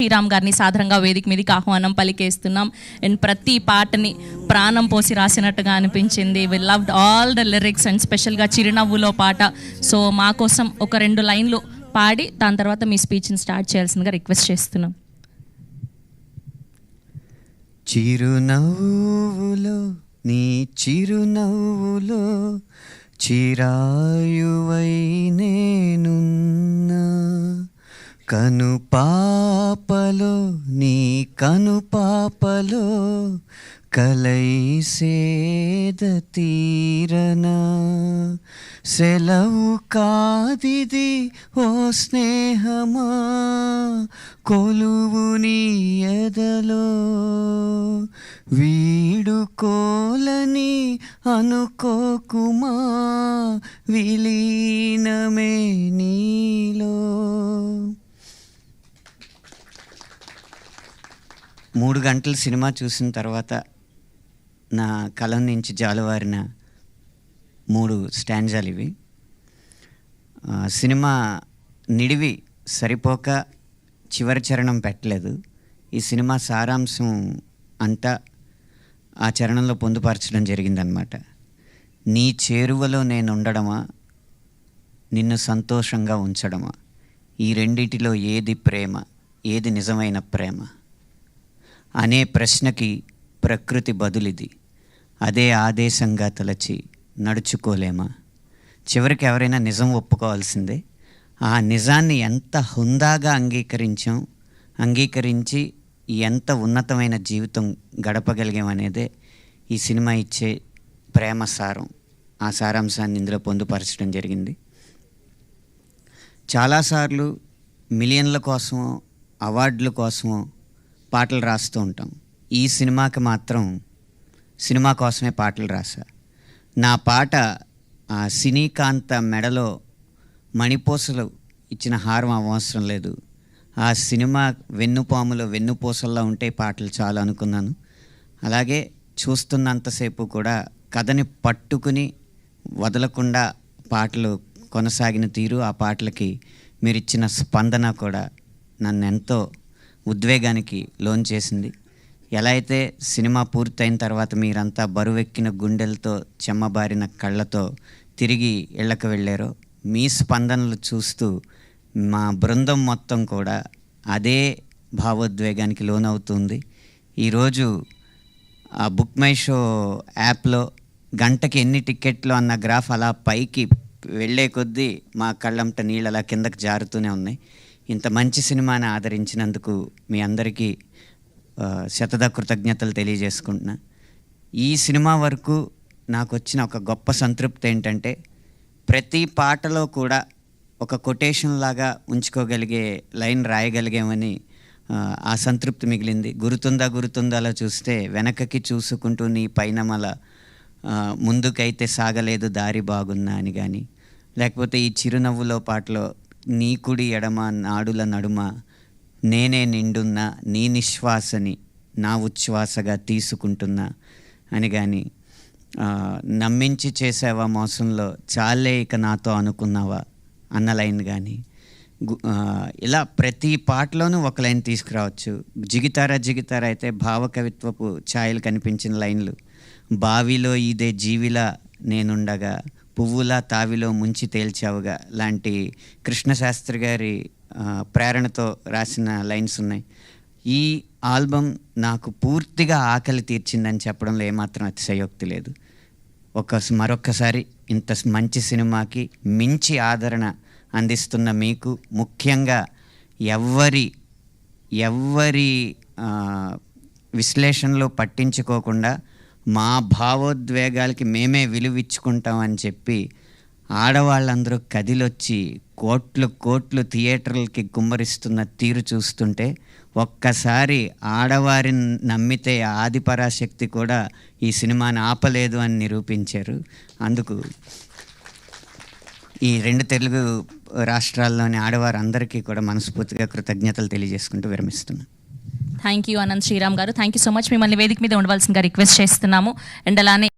శ్రీరామ్ గారిని సాధారణంగా వేదిక మీదకి ఆహ్వానం పలికేస్తున్నాం. అండ్ ప్రతి పాటని ప్రాణం పోసి రాసినట్టుగా అనిపించింది. We loved all the lyrics and స్పెషల్గా చిరునవ్వులో పాట. సో మా కోసం ఒక 2 లైన్లు పాడి దాని తర్వాత మీ స్పీచ్ని స్టార్ట్ చేయాల్సిందిగా రిక్వెస్ట్ చేస్తున్నాం. చిరునవ్వులో నీ చిరునవ్వులో చిరాయువై నేనున్నా, కనుపాపలో నీ కనుపాపలో కలైసేద తీరనా, సెలవు కాదిది ఓ స్నేహమా, కొలువు నీ ఎదలో వీడుకోలని అనుకోకుమా, విలీనమే నీలో. 3 గంటల సినిమా చూసిన తర్వాత నా కలం నుంచి జాలువారిన 3 స్టాంజాలు ఇవి. సినిమా నిడివి సరిపోక చివరి చరణం పెట్టలేదు. ఈ సినిమా సారాంశం అంతా ఆ చరణంలో పొందుపరచడం జరిగిందనమాట. నీ చేరువలో నేను ఉండడమా, నిన్ను సంతోషంగా ఉంచడమా, ఈ రెండిటిలో ఏది ప్రేమ, ఏది నిజమైన ప్రేమ అనే ప్రశ్నకి ప్రకృతి బదులిది. అదే ఆదేశంగా తలచి నడుచుకోలేమా. చివరికి ఎవరైనా నిజం ఒప్పుకోవాల్సిందే. ఆ నిజాన్ని ఎంత హుందాగా అంగీకరించి ఎంత ఉన్నతమైన జీవితం గడపగలిగామనేదే ఈ సినిమా ఇచ్చే ప్రేమ సారం. ఆ సారాంశాన్ని ఇందులో పొందుపరచడం జరిగింది. చాలాసార్లు మిలియన్ల కోసమో అవార్డుల కోసమో పాటలు రాస్తూ ఉంటాం. ఈ సినిమాకి మాత్రం సినిమా కోసమే పాటలు రాసా. నా పాట ఆ సినీకాంత మెడలో మణిపూసలు ఇచ్చిన హారం అవసరం లేదు. ఆ సినిమా వెన్నుపాములో వెన్నుపూసల్లో ఉంటే పాటలు చాలు అనుకున్నాను. అలాగే చూస్తున్నంతసేపు కూడా కథని పట్టుకుని వదలకుండా పాటలు కొనసాగిన తీరు, ఆ పాటలకి మీరిచ్చిన స్పందన కూడా నన్ను ఎంతో ఉద్వేగానికి లోన్ చేసింది. ఎలా అయితే సినిమా పూర్తయిన తర్వాత మీరంతా బరువెక్కిన గుండెలతో చెమ్మబారిన కళ్ళతో తిరిగి ఇళ్ళకు వెళ్ళారో, మీ స్పందనలు చూస్తూ మా బృందం మొత్తం కూడా అదే భావోద్వేగానికి లోనవుతుంది. ఈరోజు ఆ బుక్ మై షో యాప్లో గంటకి ఎన్ని టికెట్లు అన్న గ్రాఫ్ అలా పైకి వెళ్ళే కొద్దీ మా కళ్ళంట నీళ్ళు అలా కిందకి జారుతూనే ఉన్నాయి. ఇంత మంచి సినిమాని ఆదరించినందుకు మీ అందరికీ శతద కృతజ్ఞతలు తెలియజేసుకుంటున్నా. ఈ సినిమా వరకు నాకు వచ్చిన ఒక గొప్ప సంతృప్తి ఏంటంటే, ప్రతి పాటలో కూడా ఒక కొటేషన్ లాగా ఉంచుకోగలిగే లైన్ రాయగలిగామని ఆ సంతృప్తి మిగిలింది. గురుతుందాలో చూస్తే వెనకకి చూసుకుంటూ నీ పైనమల ముందుకైతే సాగలేదు దారి బాగున్నా అని కానీ, లేకపోతే ఈ చిరునవ్వులో పాటలో నీ కుడి ఎడమ నాడుల నడుమ నేనే నిండున్నా, నీ నిశ్వాసని నా ఉచ్ఛ్వాసగా తీసుకుంటున్నా అని కానీ, నమ్మించి చేసావా మోసంలో చాలే ఇక నాతో అనుకున్నావా అన్న లైన్ కానీ, ఇలా ప్రతి పాటలోనూ ఒక లైన్ తీసుకురావచ్చు. జిగితారా అయితే భావకవిత్వపు ఛాయలు కనిపించిన లైన్లు. బావిలో ఇదే జీవిలా నేనుండగా పువ్వులా తావిలో ముంచి తేల్చావుగా లాంటి కృష్ణశాస్త్రి గారి ప్రేరణతో రాసిన లైన్స్ ఉన్నాయి. ఈ ఆల్బమ్ నాకు పూర్తిగా ఆకలి తీర్చిందని చెప్పడంలో ఏమాత్రం అతిశయోక్తి లేదు. మరొక్కసారి ఇంత మంచి సినిమాకి మించి ఆదరణ అందిస్తున్న మీకు, ముఖ్యంగా ఎవ్వరి విశ్లేషణలో పట్టించుకోకుండా మా భావోద్వేగాలకి మేమే విలువిచ్చుకుంటామని చెప్పి ఆడవాళ్ళందరూ కదిలొచ్చి కోట్లు థియేటర్లకి గుమ్మరిస్తున్న తీరు చూస్తుంటే, ఒక్కసారి ఆడవారిని నమ్మితే ఆదిపరాశక్తి కూడా ఈ సినిమాని ఆపలేదు అని నిరూపించారు. అందుకు ఈ 2 తెలుగు రాష్ట్రాల్లోని ఆడవారందరికీ కూడా మనస్ఫూర్తిగా కృతజ్ఞతలు తెలియజేసుకుంటూ విరమిస్తున్నాను. థ్యాంక్ యూ అనంత్ శ్రీరామ్ గారు. Thank you so much. మిమ్మల్ని వేదిక మీద ఉండవలసిందిగా రిక్వెస్ట్ చేస్తున్నాము. అండ్ అలానే